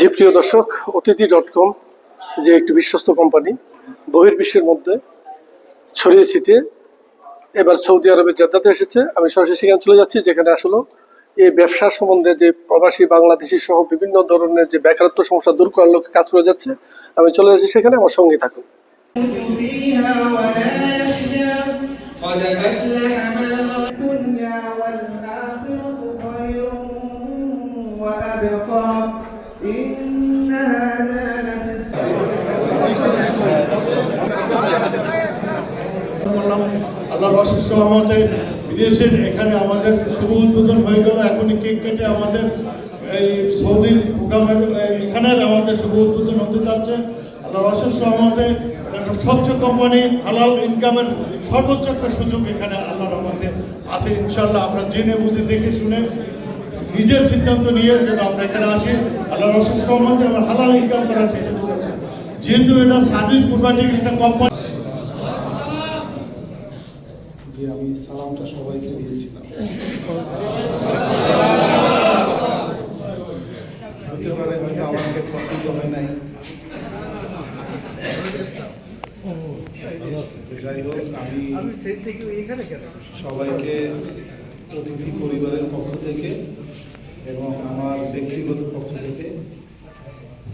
জি প্রিয় দর্শক, অতিথি.com যে একটি বিশ্বস্ত কোম্পানি বহির্বিশ্বের মধ্যে ছড়িয়ে ছিটিয়ে এবার সৌদি আরবের জেদ্দাতে এসেছে। আমি সরাসরি সেখানে চলে যাচ্ছি, যেখানে আসলে এই ব্যবসা সম্বন্ধে যে প্রবাসী বাংলাদেশি সহ বিভিন্ন ধরনের যে বেকারত্ব সমস্যা দূর করার লক্ষ্যে কাজ করে যাচ্ছে। আমি চলে যাচ্ছি সেখানে, আমার সঙ্গে থাকুন। আল্লাহর অশেষ রহমতে বিদেশের এখানে আমাদের শুভ উদ্বোধন হয়ে গেল। এখনই কেক কেটে আমাদের এই সৌদির প্রোগ্রামের এখানের আমাদের শুভ উদ্বোধন হতে যাচ্ছে। আল্লাহর অশেষ রহমতে একটা স্বচ্ছ কোম্পানি, হালাল ইনকামের সর্বোচ্চ একটা সুযোগ এখানে আল্লাহর রহমতে আছে। ইনশাল্লাহ আমরা জেনে বুঝে দেখে শুনে নিজের সিদ্ধান্ত নিয়ে যেন আমরা এখানে আসি। আল্লাহর অশেষ রহমতে আমরা হালাল ইনকাম করার চেষ্টা করেছি। যেহেতু এটা সার্ভিস প্রোভাইডিং একটা কোম্পানি, আমি সালামটা সবাইকে দিয়েছিলাম। হতে পারে হয়তো আমাকে পছন্দ হয় নাই, যাই হোক আমি সবাইকে অতিথি পরিবারের পক্ষ থেকে এবং আমার ব্যক্তিগত পক্ষ থেকে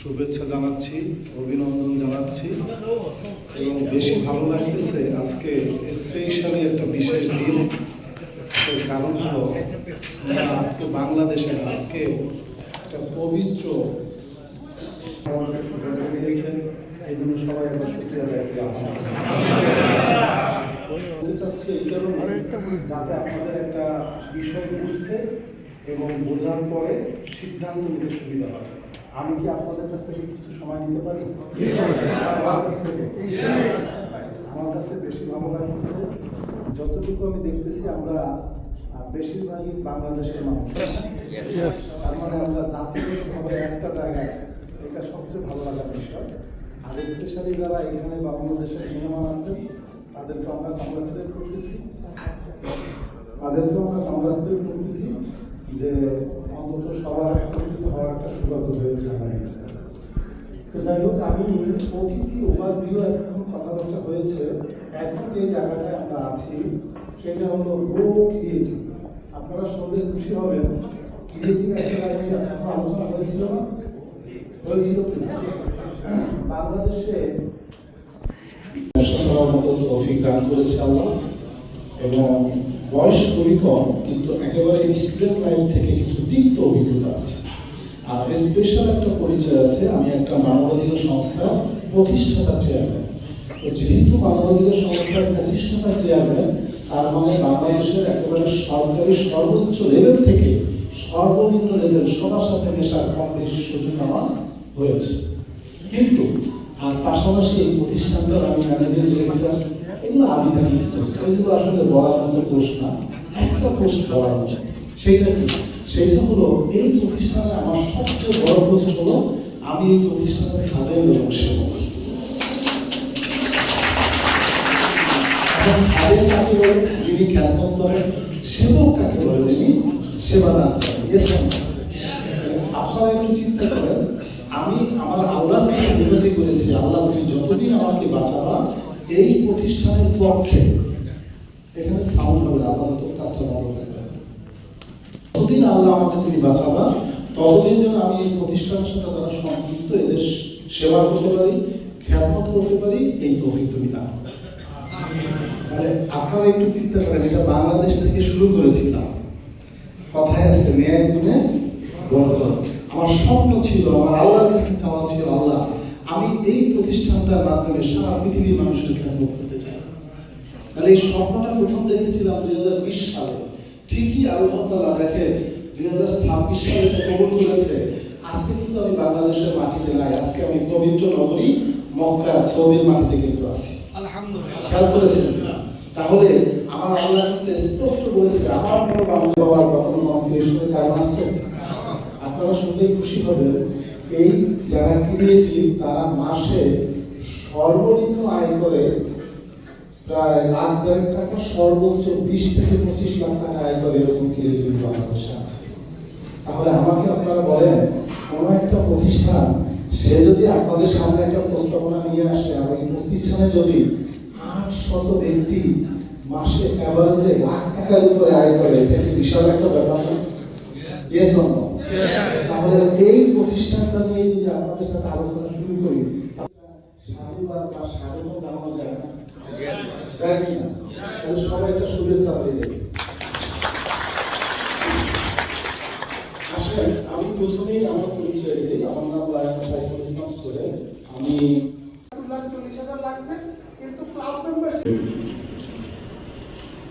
শুভেচ্ছা জানাচ্ছি, অভিনন্দন জানাচ্ছি। এবং বেশি ভালো লাগতেছে আজকে স্পেশালি একটা বিশেষ দিন। কারণ হলো আজকে বাংলাদেশে আজকে একটা পবিত্র দিয়েছেন, এই জন্য সবাই আমরা শুক্রিয়া আদায় বলতে চাচ্ছি এই কারণে যাতে আপনাদের একটা বিষয় বুঝতে এবং বোঝার পরে সিদ্ধান্ত নিতে সুবিধা হয়। আমি কি আপনাদের কাছ থেকে কিছু সময় নিতে পারি? আমার কাছে বেশি ভালো লাগছে, যতটুকু আমি দেখতেছি আমরা বেশিরভাগই বাংলাদেশের মানুষ। তার মানে আমরা জাতিগতভাবে একটা জায়গায়, এটা সবচেয়ে ভালো লাগার বিষয়। আর স্পেশালি যারা এখানে বাংলাদেশের মেহমান আছেন তাদেরকে আমরা কংগ্রাচুলেট করতেছি যে অন্তত সবার একত্রিত হওয়ার একটা সৌভাগ্য হয়েছে আমার কাছে। তো যাই হোক, আমি অতিথি ওভারভিউ এখন কথাবার্তা হয়েছে। এখন যে জায়গাটায় আমরা আছি সেটা হলো গো ক্রিয়েটিভ। আপনারা শুনলে খুশি হবেন, ক্রিয়েটিভ একটা জায়গায় এখন আলোচনা হয়েছিল না, হয়েছিল কি বাংলাদেশে করার মতো তৌফিক দান করেছে আল্লাহ। এবং বয়স খুবই কম, কিন্তু একেবারে স্টুডেন্ট লাইফ থেকে কিছু তিক্ত অভিজ্ঞতা আছে। আর স্পেশাল একটা পরিচয় আছে, আমি একটা মানবাধিকার সংস্থার প্রতিষ্ঠাতা চেয়ারম্যান। তো যেহেতু মানবাধিকার সংস্থার প্রতিষ্ঠাতা চেয়ারম্যান, তার মানে বাংলাদেশের একেবারে সরকারি সর্বোচ্চ লেভেল থেকে সর্বনিম্ন লেভেল সবার সাথে মেশার কম বেশি সুযোগ আমার হয়েছে। কিন্তু আর পাশাপাশি এই প্রতিষ্ঠানটার আমি ম্যানেজিং ডিরেক্টর, এগুলো আধিকারিক পোস্ট, এগুলো আসলে বলার মতো পোস্ট না। একটা পোস্ট বলার মতো, সেটা কি? সেটা হলো এই প্রতিষ্ঠানে আমার সবচেয়ে বড় পোস্ট হলো আমি এই প্রতিষ্ঠানের খাদেম এবং সেবক। খাদেম কাকে বলে? যিনি খ্যাতমত করেন। সেবক কাকে বলে? যিনি সেবা দান করেন। আপনারা একটু চিন্তা করেন, আমি আমার আল্লাহর কাছে বিনতি করেছি, আল্লাহ তুমি যতদিন আমাকে বাঁচাবা এই প্রতিষ্ঠানের পক্ষে, এখানে সাউন্ড হবে আপাতত, কাজটা ভালো থাকবে, যতদিন আল্লাহ আমাকে তুমি বাঁচাবা ততদিন যেন আমি এই প্রতিষ্ঠানের সাথে যারা সম্পৃক্ত এদের সেবা করতে পারি, খ্যাতমত করতে পারি, এই তৌফিক তুমি দাও। মানে আপনারা একটু চিন্তা করেন, এটা বাংলাদেশ থেকে শুরু করেছিলাম। কথায় আছে ন্যায় গুণে বরকত। আমার স্বপ্ন ছিল, আমার আল্লাহর কাছে চাওয়া ছিল, আল্লাহ আমি এই প্রতিষ্ঠানটার মাধ্যমে সারা পৃথিবীর মানুষের খ্যাতমত করতে চাই। তাহলে এই স্বপ্নটা প্রথম দেখেছিলাম 2020 সালে। ঠিকই আল্লাহ তাআলা দেখে 2026 সালে কবুল করেছে। আজকে কিন্তু আমি বাংলাদেশের মাটিতে নাই, আজকে আমি পবিত্র নগরী মক্কা সৌদির মাটিতে কিন্তু আছি। আলহামদুলিল্লাহ। খেয়াল করেছেন? তাহলে আমার আল্লাহ কিন্তু স্পষ্ট বলেছে আমার কোনো বাংলা হওয়ার কখনো এর কারণ আছে। আপনারা শুনলেই খুশি হবেন, এই যারা ক্রিয়েটিভ তারা মাসে সর্বনিম্ন আয় করে প্রায় $1,00,000 টাকা, সর্বোচ্চ 20 থেকে 25 লাখ টাকা আয় করে, এরকম ক্রিয়েটিভ বাংলাদেশে আছে। তাহলে আমাকে আপনারা বলেন, কোনো একটা প্রতিষ্ঠান সে যদি আপনাদের সামনে একটা প্রস্তাবনা নিয়ে আসে, আর ওই প্রতিষ্ঠানে যদি 800 ব্যক্তি মাসে অ্যাভারেজে লাখ টাকার উপরে আয় করে, এটা কি বিশাল একটা ব্যাপার না? Yes or no? তাহলে এই প্রতিষ্ঠানটা নিয়ে যদি আপনাদের সাথে আলোচনা শুরু করি, সাধুবাদ বা স্বাগত জানানো যায় না? যায় কি না? তাহলে সবাই একটা শুভেচ্ছা দিয়ে দেবে। আসলে আমি প্রথমেই আমার পরিচয় দিই। আমার নাম লায়ন সাইফুল ইসলাম সোহেল। আমি 40,000 লাগছে, কিন্তু ক্লাব মেম্বারশিপ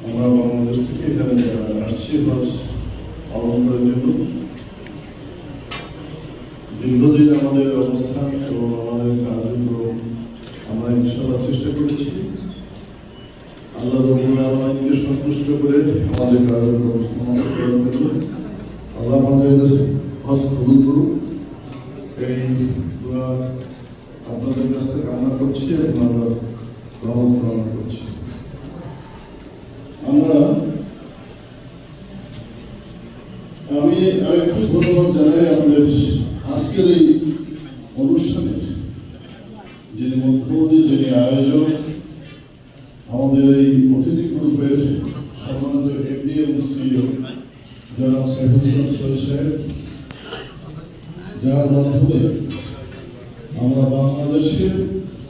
আমরা বাংলাদেশ থেকে এখানে আসছি বাস পালন করার জন্য। দীর্ঘদিন আমাদের অবস্থান এবং আমাদের কার্যক্রম আমরা ইনশাআল্লাহ চেষ্টা করেছি আল্লাহ রাব্বুল আলামিনকে সন্তুষ্ট করে আমাদের কার্যক্রম সমাপ্ত করার জন্য। আল্লাহ আমাদের হজ কবুল করুন, এই দোয়া আপনাদের কাছে কামনা করছি এবং আল্লাহ রহমত কামনা করছি। আমি আরেকটু ধন্যবাদ জানাই আমাদের আজকের এই অনুষ্ঠানের যিনি মধ্যমণি, যিনি আয়োজক, আমাদের এই অতিথি গ্রুপের সম্মানিত এমডি এবং সিইও জনাব সাইফুল ইসলাম সোহেল সাহেব, যার মাধ্যমে আমরা বাংলাদেশের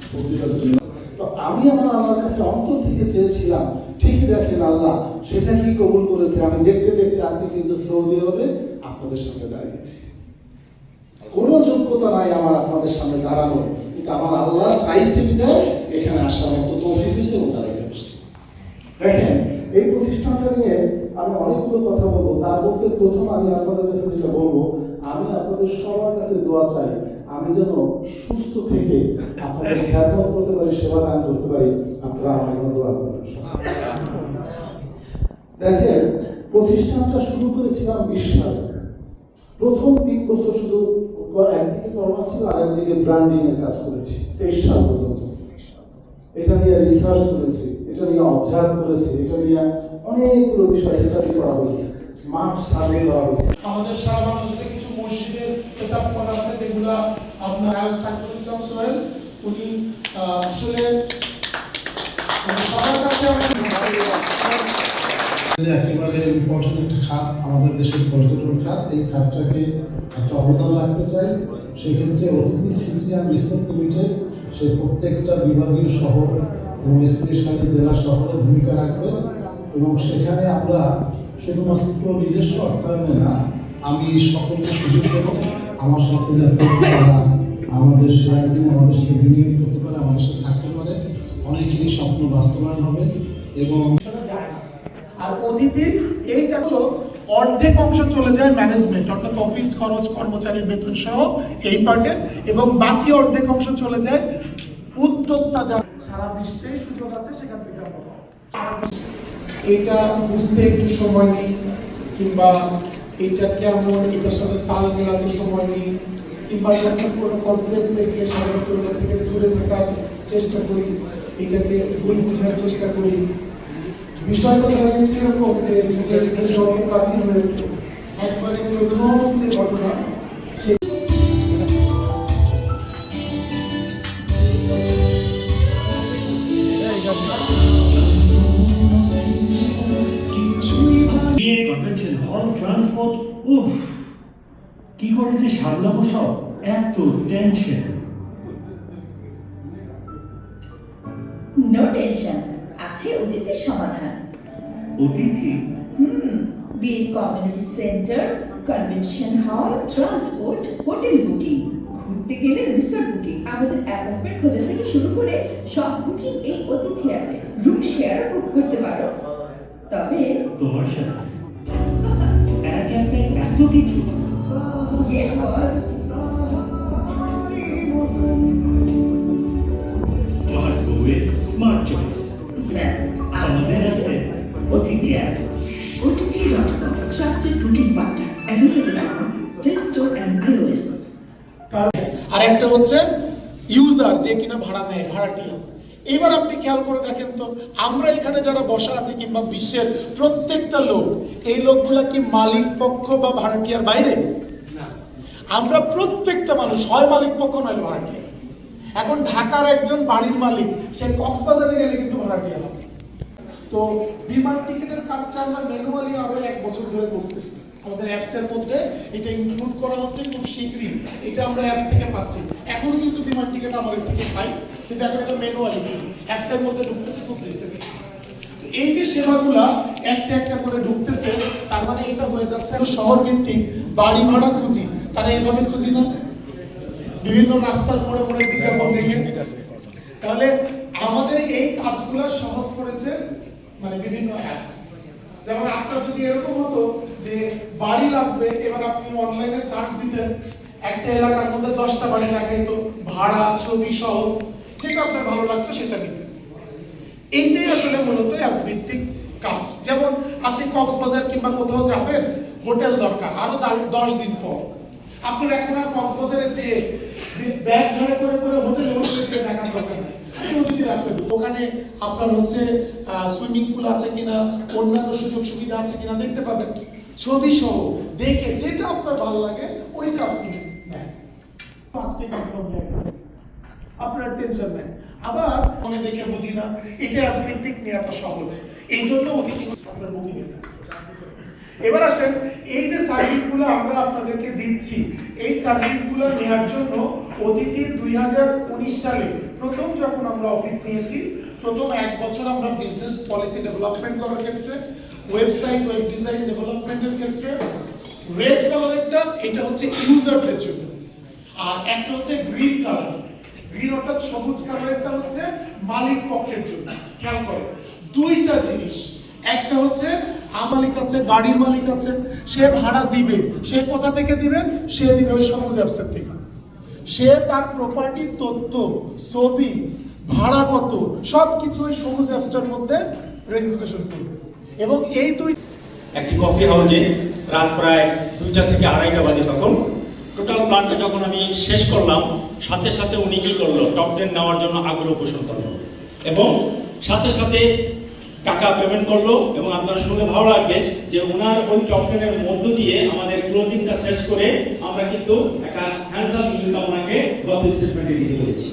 প্রতিটা জেলা। তো আমি আমার আল্লাহর কাছে অন্তর থেকে চেয়েছিলাম, ঠিকই দেখেন আল্লাহ সেটা কি কবুল করেছে। আমি দেখতে দেখতে আজকে কিন্তু সৌদি আরবে আপনাদের সামনে দাঁড়িয়েছি। কোনো যোগ্যতা নাই আমার আপনাদের সামনে দাঁড়ানো, কিন্তু আমার আল্লাহ চাইছে বিধায় এখানে আসার মতো তৌফিক হয়েছে এবং দাঁড়াইতে পারছি। দেখেন, এই প্রতিষ্ঠানটা নিয়ে আমি অনেকগুলো কথা বলবো। তার মধ্যে প্রথম আমি আপনাদের কাছে যেটা বলবো, আমি আপনাদের সবার কাছে দোয়া চাই আমি যেন সুস্থ থেকে আপনাদের খ্যাতন করতে পারি, সেবা দান করতে পারি। আপনারা আমার জন্য দোয়া করবেন। দেখেন, প্রতিষ্ঠানটা শুরু করেছিলাম 20 সালে। প্রথম 3 বছর শুধু একদিকে কর্মা ছিল, আর একদিকে ব্র্যান্ডিং এর কাজ করেছি 23 সাল পর্যন্ত। এটা নিয়ে রিসার্চ করেছি, এটা নিয়ে অবজার্ভ করেছি, এটা নিয়ে অনেকগুলো বিষয় স্টাডি করা হয়েছে, মাঠ সার্ভে করা হয়েছে। আমাদের সারা বাংলাদেশে কিছু মসজিদের সেটআপ করা আছে, যেগুলো আপনার সাইফুল ইসলাম সোহেল উনি আসলে সবার কাছে একেবারে ইম্পর্টেন্ট একটা খাত আমাদের দেশের পর্যটন খাত। এই খাতটাকে একটা অবদান রাখতে চাই। সেক্ষেত্রে অতিথি সিটি অ্যান্ড রিসোর্ট লিমিটেড সে প্রত্যেকটা বিভাগীয় শহর এবং স্পেশালি জেলা শহরে ভূমিকা রাখবে, এবং সেখানে আমরা শুধুমাত্র নিজস্ব অর্থায়নে না, আমি সকলকে সুযোগ দেব আমার সাথে, যাতে তারা আমাদের শেয়ার কিনে আমাদের সাথে বিনিয়োগ করতে পারে, আমাদের সাথে থাকতে পারে। অনেকেরই স্বপ্ন বাস্তবায়ন হবে। এবং আর অতিথির এইটা হলো অর্ধেক অংশ চলে যায় ম্যানেজমেন্ট, অর্থাৎ অফিস খরচ, কর্মচারীর বেতন সহ এই পার্টে, এবং বাকি অর্ধেক অংশ চলে যায় উদ্যোক্তা যারা সারা বিশ্বেই সুযোগ আছে সেখান থেকে আমরা এটা বুঝতে একটু সময় নেই, কিংবা এটা কেমন, এটার সাথে তাল মেলাতে সময় নেই, কিংবা এরকম কোনো কনসেপ্ট থেকে সাধারণত থেকে দূরে থাকার চেষ্টা করি, এটাকে ভুল বোঝার চেষ্টা করি। বিষয়টা দাঁড়িয়েছে এরকম যে যুগের যুগের সব প্রাচীন হয়েছে। একবারে প্রথম যে ঘটনা কনভেনশন হল, ট্রান্সপোর্ট, উফ কি করে যে সামলাবো সব, এত টেনশন। নো টেনশন, আছে অতিথির সমাধান। অতিথি? বিল community centre, convention hall, transport, hotel booking, ঘুরতে গেলে রিসোর্ট বুকিং, আমাদের অ্যাপয়েন্টমেন্ট খোঁজা থেকে শুরু করে সব বুকিং এই অতিথি অ্যাপে। রুম শেয়ারও বুক করতে পারো, তবে তোমার সাথে এক অ্যাপে এত কিছু? Yes boss. Smart way, smart choice. আমাদের আছে অতিথি অ্যাপ। অতিথি.com, ট্রাস্টেড বুকিং পার্টনার, অ্যাভেলেবল এখন প্লে স্টোর অ্যান্ড iOS। আর একটা হচ্ছে ইউজার, যে কিনা ভাড়া নেয়, ভাড়াটিয়া। এবার আপনি খেয়াল করে দেখেন তো, আমরা এখানে যারা বসা আছি কিংবা বিশ্বের প্রত্যেকটা লোক, এই লোকগুলা কি মালিক পক্ষ বা ভাড়াটিয়ার বাইরে? আমরা প্রত্যেকটা মানুষ হয় মালিক পক্ষ নয় ভাড়াটিয়া। এখন ঢাকার একজন বাড়ির মালিক, সে কক্সবাজারে গেলে কিন্তু ভাড়াটিয়া হবে। তো বিমান টিকিটের কাজটা আমরা ম্যানুয়ালি আরো 1 বছর ধরে করতেছি। আমাদের অ্যাপসের মধ্যে এটা ইনক্লুড করা হচ্ছে খুব শীঘ্রই, এটা আমরা অ্যাপস থেকে পাচ্ছি। এখনো কিন্তু বিমান টিকিট আমাদের থেকে পাই, কিন্তু এখন এটা ম্যানুয়ালি অ্যাপসের মধ্যে ঢুকতেছে খুব রিসেন্টলি। এই যে সেবাগুলা একটা একটা করে ঢুকতেছে, তার মানে এটা হয়ে যাচ্ছে শহর ভিত্তিক বাড়ি ভাড়া খুঁজি। তারা এইভাবে খুঁজি না, বিভিন্ন রাস্তার মোড়ে মোড়ে বিজ্ঞাপন দেখে। তাহলে আমাদের এই কাজগুলো সহজ করেছে মানে বিভিন্ন অ্যাপস। যেমন আপনার যদি এরকম হতো যে বাড়ি লাগবে, এবার আপনি অনলাইনে সার্চ দিতেন, একটা এলাকার মধ্যে 10টা বাড়ি দেখাইতো, ভাড়া ছবি সহ, যেটা আপনার ভালো লাগতো সেটা নিতেন। এইটাই আসলে মূলত অ্যাপস ভিত্তিক কাজ। যেমন আপনি কক্সবাজার কিংবা কোথাও যাবেন, হোটেল দরকার আরো 10 দিন পর, আপনার এখন আর কক্সবাজারে যেয়ে ব্যাগ ধরে করে করে হোটেলে উঠে দেখার দরকার নেই। ওখানে আপনার হচ্ছে সুইমিং পুল আছে কিনা, অন্যান্য সুযোগ সুবিধা আছে কিনা দেখতে পাবেন, ছবি সহ দেখে যেটা আপনার ভালো লাগে ওইটা আপনি নেন। আজকে কনফার্ম হয়ে গেল, আপনার টেনশন নেই। আবার মনে দেখে বুঝি না, এটা ভিত্তিক নেওয়াটা সহজ, এই জন্য অতিথি আপনার বুকিং এর। এবার আসেন, এই যে সার্ভিসগুলো আমরা আপনাদেরকে দিচ্ছি, এই সার্ভিসগুলো নেওয়ার জন্য অতিথি 2019 সালে প্রথম যখন আমরা অফিস নিয়েছি, প্রথম 1 বছর আমরা বিজনেস পলিসি ডেভেলপমেন্ট করার ক্ষেত্রে, ওয়েবসাইট ওয়েব ডিজাইন ডেভেলপমেন্টের ক্ষেত্রে, রেড কালারেরটা এটা হচ্ছে ইউজারদের জন্য, আর একটা হচ্ছে গ্রিন কালার। গ্রিন অর্থাৎ সবুজ কালারেরটা হচ্ছে মালিক পক্ষের জন্য। খেয়াল করে দুইটা জিনিস, একটা হচ্ছে মালিক আছে, গাড়ির মালিক আছে, সে ভাড়া দিবে, সে কোথা থেকে দিবে? সে দিবে ওই সবুজ অ্যাপসের থেকে। সে তার প্রপার্টির তথ্য, ছবি, ভাড়া কত, সবকিছু ওই সবুজ অ্যাপসটার মধ্যে রেজিস্ট্রেশন করবে। এবং এই একটি কফি হাউসে রাত প্রায় 2টা থেকে 2:30 বাজে, তখন টোটাল প্ল্যানটা যখন আমি শেষ করলাম, সাথে সাথে উনি কি করলো, টপ 10 নেওয়ার জন্য আগ্রহ পোষণ করলো এবং সাথে সাথে টাকা পেমেন্ট করলো। এবং আপনারা শুনে ভালো লাগবে যে ওনার ওই টপ 10 মধ্য দিয়ে আমাদের ক্লোজিংটা শেষ করে আমরা কিন্তু একটা হ্যান্ডসাম ইনকাম ওনাকে গত স্টেটমেন্টে দিয়ে দিয়েছি।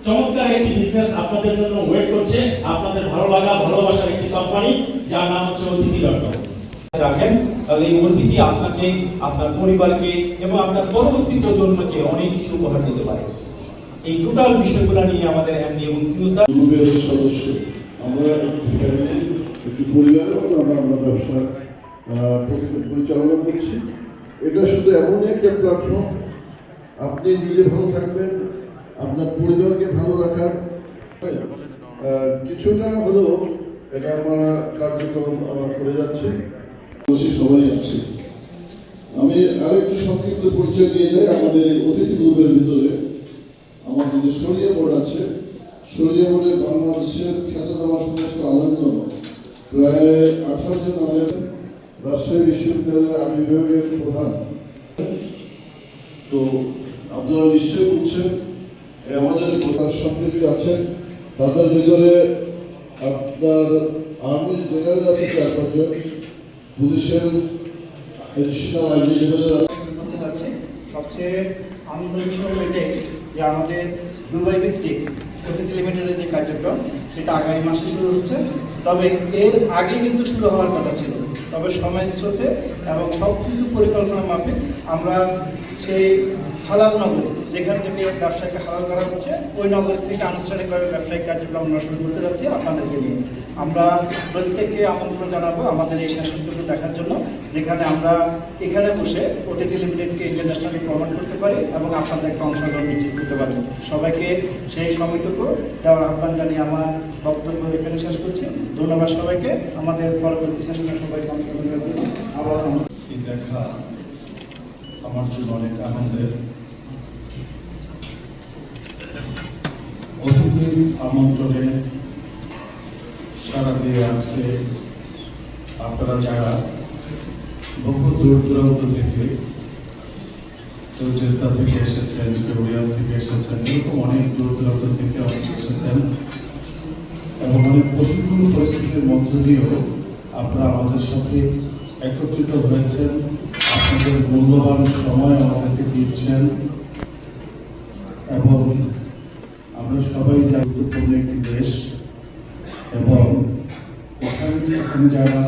চমৎকার একটি বিজনেস আপনাদের জন্য ওয়েট করছে, আপনাদের ভালো লাগা ভালোবাসার একটি কোম্পানি যার নাম হচ্ছে অতিথি.com। রাখেন তাহলে এই অতিথি আপনাকে, আপনার পরিবারকে এবং আপনার পরবর্তী প্রজন্মকে অনেক কিছু উপহার দিতে পারে। এই টোটাল বিষয়গুলো নিয়ে আমাদের এমডি এবং সিও স্যার সদস্য, আমরা একটি ফ্যামিলি, একটি পরিবারের মতো আমরা ব্যবসা পরিচালনা করছি। এটা শুধু এমনই একটা প্ল্যাটফর্ম, আপনি নিজে ভালো থাকবেন, আপনার পরিবারকে ভালো রাখার কিছুটা হলেও এটা আমরা কার্যক্রম আমরা করে যাচ্ছি, সবাই আছে। আমি আরেকটু সংক্ষিপ্ত পরিচয় দিয়ে যাই। আমাদের এই অতিথি গ্রুপের ভিতরে আমাদের যে শরিয়া বোর্ড আছে, শরিয়া বোর্ডের বাংলাদেশের খ্যাতনামা সমস্ত আলেমগণ প্রায় 18 জন আলেম, রাজশাহী বিশ্ববিদ্যালয়ের আইন বিভাগের প্রধান। তো আপনারা নিশ্চয়ই বুঝছেন আমাদের প্রধান সম্প্রীতি আছেন, তাদের ভিতরে আপনার আর্মি জেনারেল আছে 4-5 জন, পুলিশের এডিশনাল আইজি জেনারেল। সবচেয়ে আনন্দের বিষয় এটাই যে আমাদের দুবাই ভিত্তিক অতিথি লিমিটেডের যে কার্যক্রম সেটা আগামী মাসে শুরু হচ্ছে। তবে এর আগে কিন্তু শুরু হওয়ার কথা ছিল, তবে সময় স্রোতে এবং সব কিছু পরিকল্পনা মাফিক আমরা সেই হালাল নগর, যেখান থেকে ব্যবসাকে হালাল করা হচ্ছে, ওই নগর থেকে আনুষ্ঠানিকভাবে ব্যবসায়িক কার্যক্রম আমরা শুরু করতে যাচ্ছি আপনাদেরকে নিয়ে। আমরা প্রত্যেককে আমন্ত্রণ জানাবো আমাদের এই শাসনটুকু দেখার জন্য, যেখানে আমরা এখানে বসে অতিথি লিমিটেডকে ইন্টারন্যাশনালি প্রমাণ করতে পারি এবং আপনাদের একটা অংশগ্রহণ নিশ্চিত করতে পারি। সবাইকে সেই সময়টুকু দেওয়ার আহ্বান জানিয়ে আমার বক্তব্য এখানে শেষ করছি। ধন্যবাদ সবাইকে। আমাদের পরবর্তী সেশনে সবাইকে অংশগ্রহণের জন্য আবার দেখা আমার জন্য অনেক আনন্দের। অতিথির আমন্ত্রণে সারা দিয়ে আজকে আপনারা যারা বহু দূর দূরান্ত থেকে কেউ জেদ্দা থেকে এসেছেন, কেউ রিয়াদ থেকে এসেছেন, এরকম অনেক দূর দূরান্ত থেকে অনেকে এসেছেন এবং অনেক প্রতিকূল পরিস্থিতির মধ্য দিয়েও আপনারা আমাদের সাথে একত্রিত হয়েছেন, আপনাদের মূল্যবান সময় আমাদেরকে দিচ্ছেন এবং আমরা সবাই জানি গুরুত্বপূর্ণ একটি দেশ এবং এখানে যারা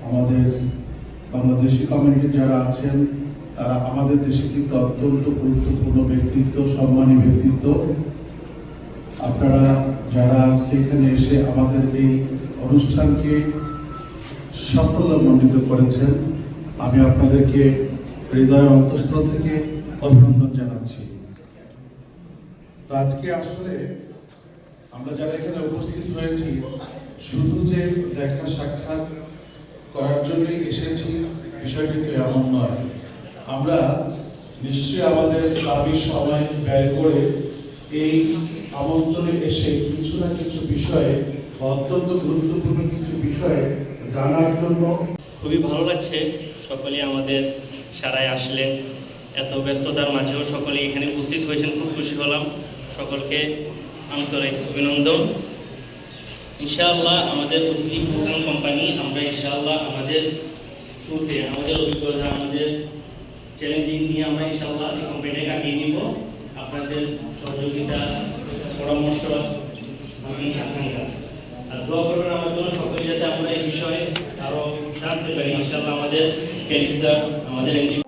আমাদের বাংলাদেশি কমিউনিটি যারা আছেন তারা আমাদের দেশে কিন্তু অত্যন্ত গুরুত্বপূর্ণ ব্যক্তিত্ব, সম্মানী ব্যক্তিত্ব। আপনারা যারা আজকে এখানে এসে আমাদের এই অনুষ্ঠানকে সাফল্যমণ্ডিত করেছেন, আমি আপনাদেরকে হৃদয় অন্তঃস্থল থেকে অভিনন্দন জানাচ্ছি। তো আজকে আসলে আমরা যারা এখানে উপস্থিত হয়েছি শুধু যে দেখা সাক্ষাৎ করার জন্যই এসেছি বিষয়টি তো এমন নয়। আমরা নিশ্চয়ই আমাদের দাবি সময় ব্যয় করে এই আমন্ত্রণে এসে কিছু না কিছু বিষয়ে, অত্যন্ত গুরুত্বপূর্ণ কিছু বিষয়ে জানার জন্য। খুবই ভালো লাগছে সকলে আমাদের সারায় আসলেন, এত ব্যস্ততার মাঝেও সকলে এখানে উপস্থিত হয়েছেন, খুব খুশি হলাম। সকলকে আন্তরিক অভিনন্দন। ইনশাআল্লাহ আমাদের অতিথি প্রোগ্রাম কোম্পানি, আমরা ইনশাআল্লাহ আমাদের থ্রুতে আমাদের অভিজ্ঞতা, আমাদের চ্যালেঞ্জিং নিয়ে আমরা ইনশাআল্লাহ এই কোম্পানিটাকে কাটিয়ে নিব। আপনাদের সহযোগিতা, পরামর্শ আমি আকাঙ্ক্ষা আর দোয়া করবেন আমার জন্য সকলে, যাতে আমরা এই বিষয়ে আরও জানতে পারি। ইনশাআল্লাহ আমাদের ক্যারিস স্যার, আমাদের এমডি